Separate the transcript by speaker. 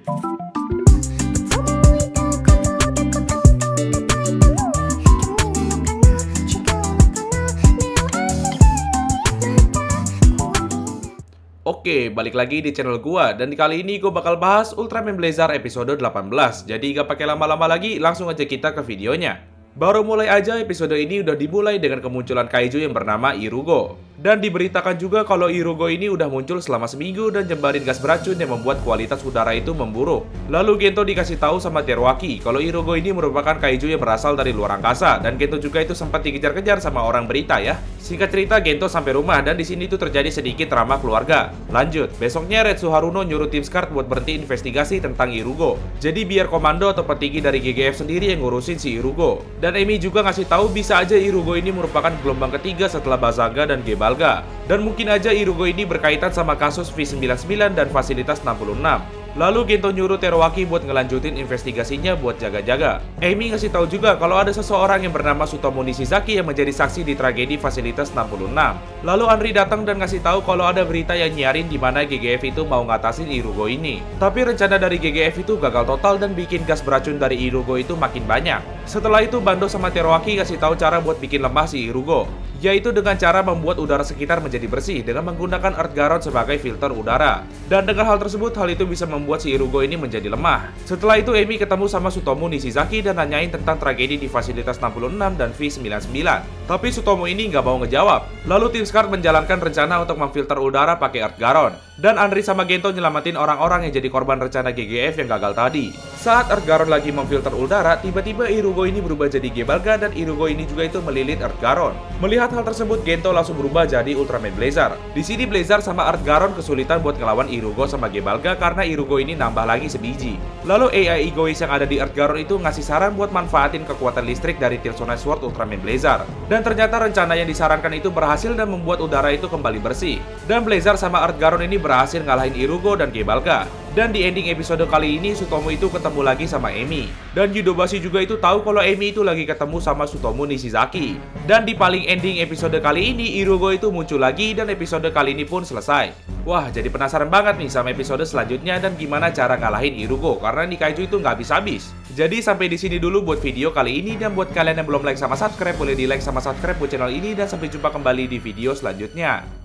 Speaker 1: Oke, balik lagi di channel gua, dan kali ini gua bakal bahas Ultraman Blazar episode 18. Jadi gak pakai lama-lama lagi, langsung aja kita ke videonya. Baru mulai aja episode ini udah dimulai dengan kemunculan kaiju yang bernama Irugo. Dan diberitakan juga kalau Irugo ini udah muncul selama seminggu dan jembarin gas beracun yang membuat kualitas udara itu memburuk. Lalu Gento dikasih tahu sama Teruaki kalau Irugo ini merupakan kaiju yang berasal dari luar angkasa, dan Gento juga itu sempat dikejar-kejar sama orang berita ya. Singkat cerita, Gento sampai rumah dan di sini tuh terjadi sedikit drama keluarga. Lanjut, besoknya Retsu Haruno nyuruh tim Scart buat berhenti investigasi tentang Irugo. Jadi biar komando atau petinggi dari GGF sendiri yang ngurusin si Irugo. Dan Emi juga ngasih tahu bisa aja Irugo ini merupakan gelombang ketiga setelah Bazaga dan Gebalga. Dan mungkin aja Irugo ini berkaitan sama kasus V99 dan fasilitas 66. Lalu Gento nyuruh Teruaki buat ngelanjutin investigasinya buat jaga-jaga. Emi ngasih tahu juga kalau ada seseorang yang bernama Sutomo Nishizaki yang menjadi saksi di tragedi fasilitas 66. Lalu Anri datang dan ngasih tahu kalau ada berita yang nyiarin di mana GGF itu mau ngatasin Irugo ini. Tapi rencana dari GGF itu gagal total dan bikin gas beracun dari Irugo itu makin banyak. Setelah itu Bando sama Teruaki ngasih tahu cara buat bikin lemah si Irugo, yaitu dengan cara membuat udara sekitar menjadi bersih dengan menggunakan Earth Garon sebagai filter udara. Dan dengan hal tersebut, hal itu bisa membuat si Irugo ini menjadi lemah. Setelah itu Emi ketemu sama Sutomo Nishizaki dan nanyain tentang tragedi di fasilitas 66 dan V99. Tapi Sutomo ini nggak mau ngejawab. Lalu tim Scart menjalankan rencana untuk memfilter udara pakai Earth Garon. Dan Anri sama Gento nyelamatin orang-orang yang jadi korban rencana GGF yang gagal tadi. Saat Earth Garon lagi memfilter udara, tiba-tiba Irugo ini berubah jadi Gebalga dan Irugo ini juga itu melilit Earth Garon. Melihat hal tersebut, Gento langsung berubah jadi Ultraman Blazar. Di sini Blazar sama Earth Garon kesulitan buat ngelawan Irugo sama Gebalga karena Irugo ini nambah lagi sebiji. Lalu AI egois yang ada di Earth Garon itu ngasih saran buat manfaatin kekuatan listrik dari Tilsonite Sword Ultraman Blazar. Dan ternyata rencana yang disarankan itu berhasil dan membuat udara itu kembali bersih. Dan Blazar sama Earth Garon ini berhasil ngalahin Irugo dan Gebalga. Dan di ending episode kali ini, Sutomo itu ketemu lagi sama Emi. Dan Yudobashi juga itu tahu kalau Emi itu lagi ketemu sama Sutomo Nishizaki. Dan di paling ending episode kali ini, Irugo itu muncul lagi dan episode kali ini pun selesai. Wah, jadi penasaran banget nih sama episode selanjutnya dan gimana cara ngalahin Irugo, karena di kaiju itu nggak habis-habis. Jadi sampai di sini dulu buat video kali ini, dan buat kalian yang belum like sama subscribe, boleh di like sama subscribe buat channel ini, dan sampai jumpa kembali di video selanjutnya.